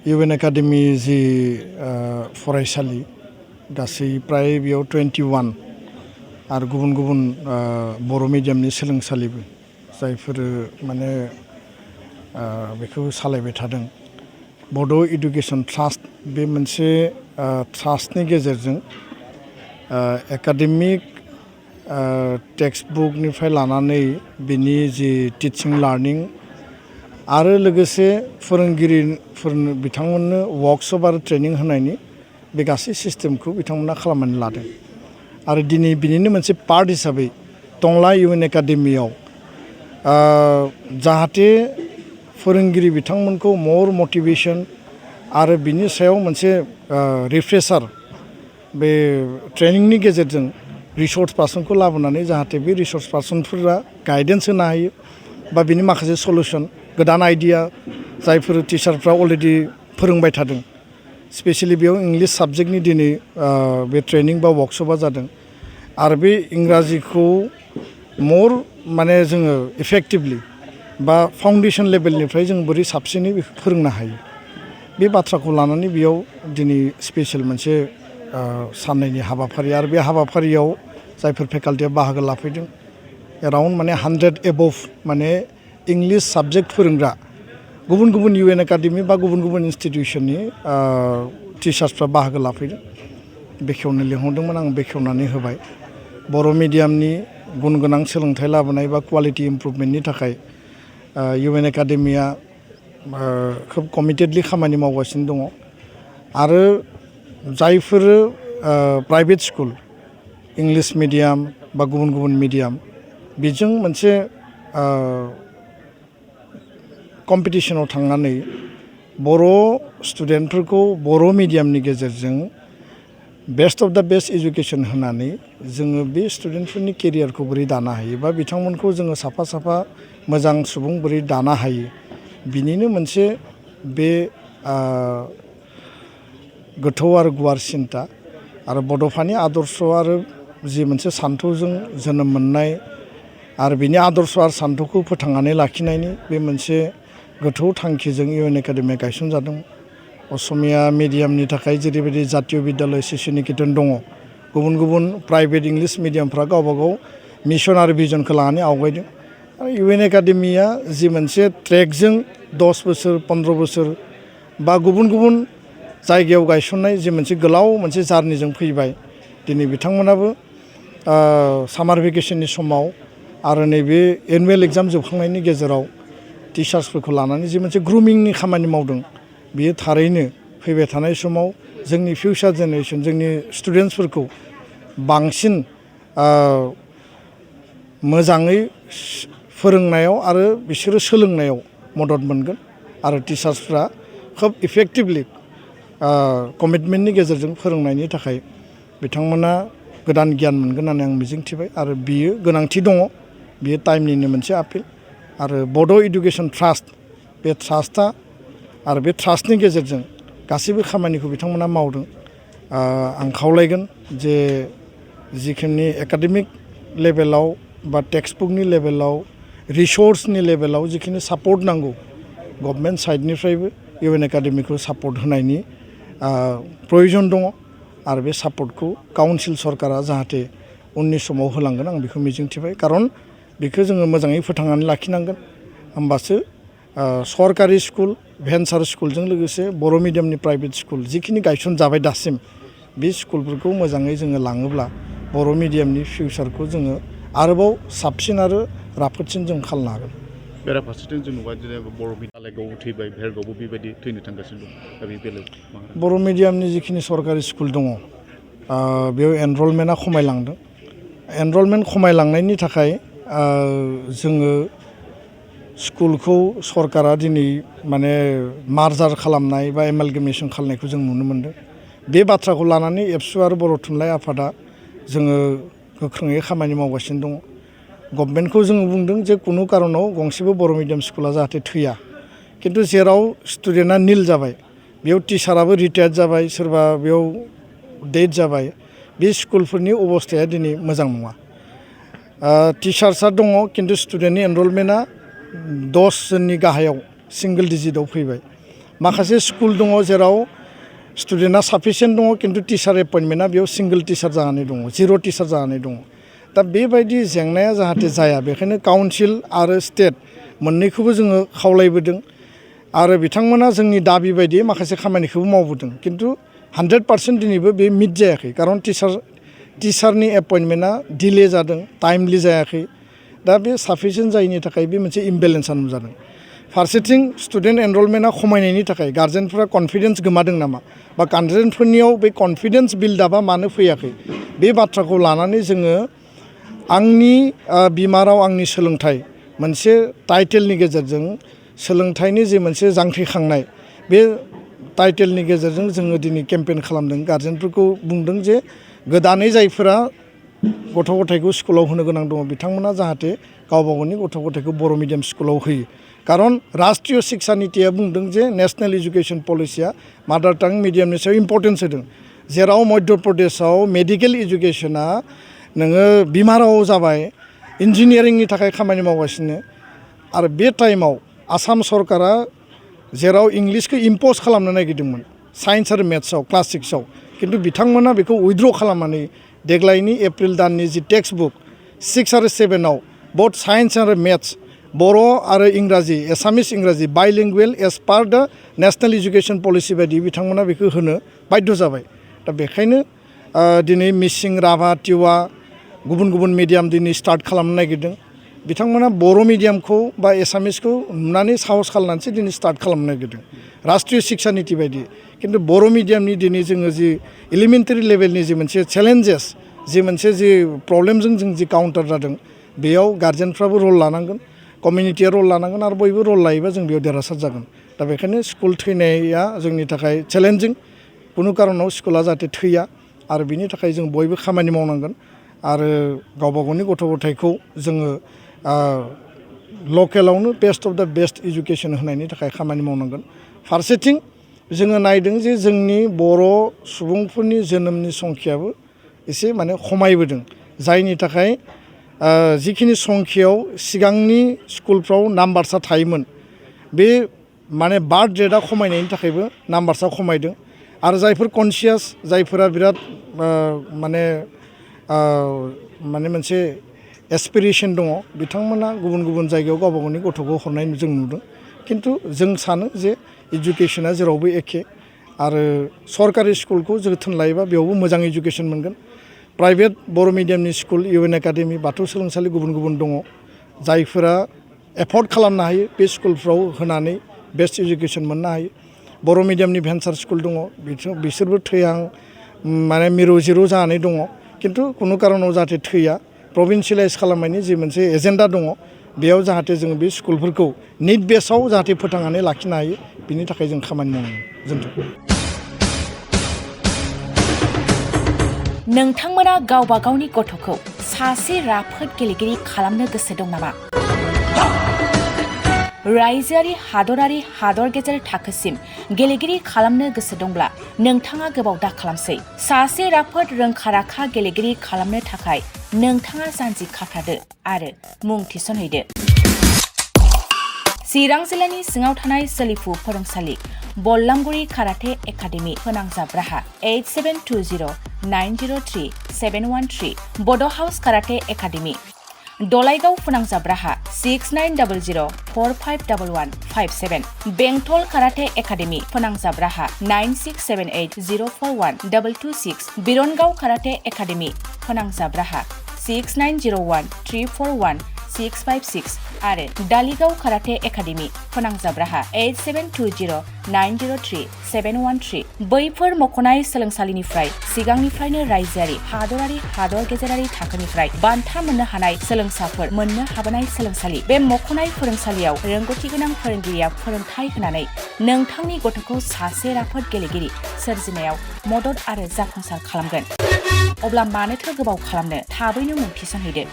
इउएन academy जि फरायसालि गासै प्राय बेयाव 21 आरो गुबुन गुबुन बर' मिडियामनि सोलोंसालिबो जायफोर माने बेखौ सालायबाय थादों बड' इडुकेसन ट्रास्ट बे मोनसे ट्रास्टनि गेजेरजों एकाडेमिक टेक्स्ट बुकनिफ्राय लानानै बिनि जि टिचिं लार्निं आरो लोगोसे फोरोंगिरिफोरनो बिथांमोननो वर्कशप आरो ट्रेनिं होनायनि बे गासै सिस्टेमखौ बिथांमोना खालामनानै लादों आरो दिनै बिनिनो मोनसे पार्ट हिसाबै टंला इउएन एकाडेमियाव जाहाथे फोरोंगिरि बिथांमोनखौ मोर मटिभेशन आरो बिनि सायाव मोनसे रिफ्रेसार बे ट्रेनिंनि गेजेरजों रिसोर्स पार्सनखौ लाबोनानै जाहाथे बे रिसोर्स पार्सनफोरा गाइडेन्स होनो हायो बा बिनि माखासे सलुसन गोदान आइडिया जायफोर टिचारफ्रा अलरेडि फोरोंबाय थादों स्पेशेलि बेयाव इंलिश साबजेक्टनि दिनै बे ट्रेनिं बा वर्कशपा जादों आरो बे इंराजिखौ मोर माने जोङो इफेक्टिभलि बा फाउन्डेसन लेभेलनिफ्राय जों बोरै साबसिनै फोरोंनो हायो बे बाथ्राखौ लानानै बेयाव दिनै स्पेशेल मोनसे साननायनि हाबाफारि आरो बे हाबाफारियाव जायफोर फेकाल्टिया बाहागो लाफैदों एराउन्ड माने 100 एबभ माने इंलिश साबजेक्ट फोरोंग्रा गुबुन गुबुन इउएन एकाडेमि बा गुबुन गुबुन इन्स्टिटिउसननि टिचार्सफ्रा बाहागो लाफैदों बेखेवनो लिंहरदोंमोन आं बेखेवनानै होबाय बर' मिडियामनि गुन गोनां सोलोंथाइ लाबोनाय बा क्वालिटि इमप्रुभमेन्टनि थाखाय इउएन एकाडेमिया खोब कमिटेडलि खामानि मावगासिनो दङ आरो जायफोर प्राइभेट स्कुल इंलिश मिडियाम बा गुबुन गुबुन मिडियाम बेजों मोनसे कम्पिटिशनाव थांनानै बर' स्टुडेन्टफोरखौ बर' मिडियामनि गेजेरजों बेस्ट अफ द बेस्ट एजुकेसन होनानै जोङो बे स्टुडेन्टफोरनि केरियारखौ बोरै दानो हायो बा बिथांमोनखौ जोङो साफा साफा मोजां सुबुं बोरै दानो हायो बिनिनो मोनसे बे गोथौ आरो गुवार सिन्ता आरो बड'फानि आदर्श आरो जि मोनसे सान्थौजों जोनोम मोननाय आरो बिनि आदर्श आरो सान्थौखौ फोथांनानै लाखिनायनि बे मोनसे गोथौ थांखिजों इउएन एकाडेमिया गायसनजादों असमिया मिडियामनि थाखाय जेरैबायदि जातीय बिद्यालय शिशु निकेतन दङ गुबुन गुबुन प्राइभेट इंलिश मिडियामफ्रा गावबा गाव मिशन आरो भिजनखौ लानानै आवगायदों आरो इउएन एकाडेमिया जि मोनसे ट्रेकजों 10 बोसोर 15 बोसोर बा गुबुन गुबुन जायगायाव गायसननाय जि मोनसे गोलाव मोनसे जार्निजों फैबाय दिनै बिथांमोनाबो सामार भेकेसननि समाव आरो नैबे एनुवेल एग्जाम जोबखांनायनि गेजेराव टिचार्सफोरखौ लानानै जि मोनसे ग्रुमिंनि खामानि मावदों बियो थारैनो फैबाय थानाय समाव जोंनि फिउचार जेनेरेसन जोंनि स्टुडेन्टसफोरखौ बांसिन मोजाङै फोरोंनायाव आरो बिसोरो सोलोंनायाव मदद मोनगोन आरो टिचार्सफ्रा खोब इफेक्टिभलि कमिटमेन्टनि गेजेरजों फोरोंनायनि थाखाय बिथांमोना गोदान गियान मोनगोन होननानै आं मिजिंथिबाय आरो बियो गोनांथि दङ बियो टाइमनिनो मोनसे आपिल आरो बड' इडुकेसन ट्रास्ट बे ट्रास्टआ आरो बे ट्रास्टनि गेजेरजों गासैबो खामानिखौ बिथांमोना मावदों आं खावलायगोन जे जिखिनि एकाडेमिक लेभेलाव बा टेक्स्ट बुकनि लेभेलाव रिसोर्सनि लेभेलाव जिखिनि सापर्ट नांगौ गभर्नमेन्ट साइडनिफ्रायबो इउएन एकाडेमिखौ सापर्ट होनायनि प्रयोजन दङ आरो बे सापर्टखौ काउन्सिल सरकारा जाहाथे उननि समाव होलांगोन आं बेखौ मिजिंथिबाय खारन बेखौ जोङो मोजाङै फोथांनानै लाखिनांगोन होमबासो सरकारि स्कुल भेन्सार स्कुलजों लोगोसे बर' मिडियामनि प्राइभेट स्कुल जिखिनि गायसनजाबाय दासिम बे स्कुलफोरखौ मोजाङै जोङो लाङोब्ला बर' मिडियामनि फिउचारखौ जोङो आरोबाव साबसिन आरो राफोदसिन जों खालामनो हागोन बेराफारसेथिं जों नुबाय जेनेबा बर' मिडियामाव थैबाय भेरगावबो बेबायदि थैनो थांगासिनो दं दा बे बेलायाव बर' मिडियामनि जिखिनि सरकारि स्कुल दङ बेयाव एनरलमेन्टआ खमायलांदों एनरलमेन्ट खमायलांनायनि थाखाय जोङो स्कुलखौ सरकारा दिनै माने मार्जार खालामनाय बा एमालगेमेसन खालामनायखौ जों नुनो मोनदों बे बाथ्राखौ लानानै एबसु आरो बर' थुनलाइ आफादा जोङो गोख्रोङै खामानि मावगासिनो दङ गभर्नमेन्टखौ जोङो बुंदों जे कुनु कारनाव गंसेबो बर' मिडियाम स्कुला जाहाथे थैया खिन्थु जेराव स्टुडेन्टआ निल जाबाय बेयाव टिचाराबो रिटायार्ड जाबाय सोरबा बेयाव डेथ जाबाय बे स्कुलफोरनि अबस्थाया दिनै मोजां नङा टिचार्सआ दङ खिन्थु स्टुडेन्टनि एनरलमेन्टआ 10 जननि गाहायाव सिंगल डिजिटआव फैबाय माखासे स्कुल दङ जेराव स्टुडेन्टआ साफिसियेन्ट दङ खिन्थु टिचार एपइन्टमेन्टआ बेयाव सिंगल टिचार जानानै दङ जिर' टिचार जानानै दङ दा बेबायदि जेंनाया जाहाथे जाया बेखायनो काउन्सिल आरो स्टेट मोननैखौबो जोङो खावलायबोदों आरो बिथांमोना जोंनि दाबि बायदि माखासे खामानिखौबो मावबोदों खिन्थु 100% दिनैबो बे मिट जायाखै खारन टिचारनि एपइन्टमेन्टआ डिले जादों टाइमलि जायाखै दा बे साफिसियेन्ट जायैनि थाखाय बे मोनसे इमबेलेन्सआ नुजादों फारसेथिं स्टुडेन्ट एनरलमेन्टआ खमायनायनि थाखाय गार्जेनफोरा कनफिडेन्स गोमादों नामा बा गार्जेनफोरनियाव बे कनफिडेन्स बिल्डआपआ मानो फैयाखै बे बाथ्राखौ लानानै जोङो आंनि बिमा राव आंनि सोलोंथाइ मोनसे टाइटेलनि गेजेरजों सोलोंथाइनि जे मोनसे जांख्रिखांनाय बे टाइटेलनि गेजेरजों जोङो दिनै केम्पेइन खालामदों गार्जेनफोरखौ बुंदों जे गोदानै जायफोरा गथ' गथायखौ स्कुलाव होनो गोनां दङ बिथांमोना जाहाथे गावबा गावनि गथ' गथायखौ बर' मिडियाम स्कुलाव होयो खारन राष्ट्रीय शिक्षा नीतिया बुंदों जे नेशनेल एजुकेशन पलिसिया मादार टां मिडियामनि सायाव इम्पर्टेन्स होदों जेराव मध्य प्रदेशआव मेडिकेल एजुकेशना नोङो बिमा राव जाबाय इन्जिनियारिंनि थाखाय खामानि मावगासिनो आरो बे टाइमाव आसाम सरकारा जेराव इंलिसखौ इम्पज खालामनो नागिरदोंमोन साइन्स आरो मेथ्सआव क्लास 6आव खिन्थु बिथांमोना बेखौ उइथड्र खालामनानै देग्लायनि एप्रिल दाननि जि टेक्स्ट बुक 6 आरो 7आव बोथ साइन्स आरो मेथ्स बर' आरो इंराजि एसामिस इंराजि बाइलिंगुवेल एज पार द नेशनेल एजुकेशन पलिसि बायदि बिथांमोना बेखौ होनो बाध्य जाबाय दा बेखायनो दिनै मिसिं राभा टिवा गुबुन गुबुन मिडियाम दिनै स्टार्ट खालामनो नागिरदों बिथांमोना बर' मिडियामखौ बा एसामिसखौ नुनानै साहस खालामनानैसो दिनै स्टार्ट खालामनो नागिरदों राष्ट्रीय शिक्षा नीति बायदि खिन्थु बर' मिडियामनि दिनै जोङो जि एलिमेन्टारि लेभेलनि जि मोनसे चेलेन्जेस जि मोनसे जि प्रब्लेमजों जों जि काउन्टार जादों बेयाव गार्जेनफ्राबो रल लानांगोन कमिउनिटिया रल लानांगोन आरो बयबो रल लायोबा जों बेयाव देरहासार जागोन दा बेखायनो स्कुल थैनाया जोंनि थाखाय चेलेन्जिं खुनु कारनाव स्कुला जाहाथे थैया आरो बिनि थाखाय जों बयबो खामानि मावनांगोन आरो गावबा गावनि गथ' गथायखौ जोङो लकेलावनो बेस्ट अफ द बेस्ट एजुकेशन होनायनि थाखाय खामानि मावनांगोन फारसेथिं जोङो नायदों जे जोंनि बर' सुबुंफोरनि जोनोमनि संख्याबो एसे माने खमायबोदों जायनि थाखाय जिखिनि संख्यायाव सिगांनि स्कुलफ्राव नाम्बारसा थायोमोन बे माने बार्थ रेटआ खमायनायनि थाखायबो नाम्बारसा खमायदों आरो जायफोर कनसियास जायफोरा बिराद माने मोनसे एसपिरेसन दङ बिथांमोना गुबुन गुबुन जायगायाव गावबा गावनि गथ'खौ हरनाय जों नुदों खिन्थु जों सानो जे एजुकेशना जेरावबो एखे आरो सरकारि स्कुलखौ जोथोन लायोबा बेयावबो मोजां एजुकेशन मोनगोन प्राइभेट बर' मिडियामनि स्कुल इउएन एकाडेमि बाथौ सोलोंसालि गुबुन गुबुन दङ जायफोरा एफर्ड खालामनो हायो बे स्कुलफ्राव होनानै बेस्ट एजुकेशन मोननो हायो बर' मिडियामनि भेन्सार स्कुल दङ बिसोरबो थैहां माने मिरु जिरु जानानै दङ खिन्थु खुनु कारनाव जाहाथे थैया प्रभिन्सियेलाइज खालामनायनि जि मोनसे एजेन्डा दङ बेयाव जाहाथे जोङो बे स्कुलफोरखौ निट बेसआव जाहाथे फोथांनानै लाखिनो हायो बिनि थाखाय जों खामानि मावनांगौ जोंथ' नोंथांमोना गावबा गावनि गथ'खौ सासे राफोद गेलेगिरि खालामनो गोसो दं नामा? रायजोआरि हादरारि हादर गेजेर थाखोसिम गेलेगिरि खालामनो गोसो दंब्ला नोंथाङा गोबाव दा खालामसै सासे राफोद रोंखा राखा गेलेगिरि खालामनो थाखाय नोंथाङा जानजि खाफ्रादो आरो मुं थिसनहैदो चिरां जिल्लानि सिङाव थानाय सोलिफु फोरोंसालि बल्लामगुरि काराटे एकाडेमि फोनांजाब राहा 8720903713 बड' हाउस काराटे एकाडेमि दलाइगाव फोनांजाब राहा 6900451157 बेंटल काराटे एकाडेमि फोनांजाब राहा 9678041226 बिरनगाव काराटे एकाडेमि फोनांजाब राहा 6901341656 आरो दालिगाव काराटे एकाडेमि फोनांजाब राहा 8720903713 बैफोर मख'नाय सोलोंसालिनिफ्राय सिगांनिफ्रायनो रायजोआरि हादरारि हादर गेजेरारि थाखोनिफ्राय बान्था मोननो हानाय सोलोंसाफोर मोननो हाबोनाय सोलोंसालि बे मख'नाय फोरोंसालियाव रोंगौथि गोनां फोरोंगिरिया फोरोंथाय होनानै नोंथांनि गथ'खौ सासे राफोद गेलेगिरि सोरजिनायाव मदद आरो जाफुंसार खालामगोन अब्ला मानोथो गोबाव खालामनो थाबैनो मुं थिसनहैदो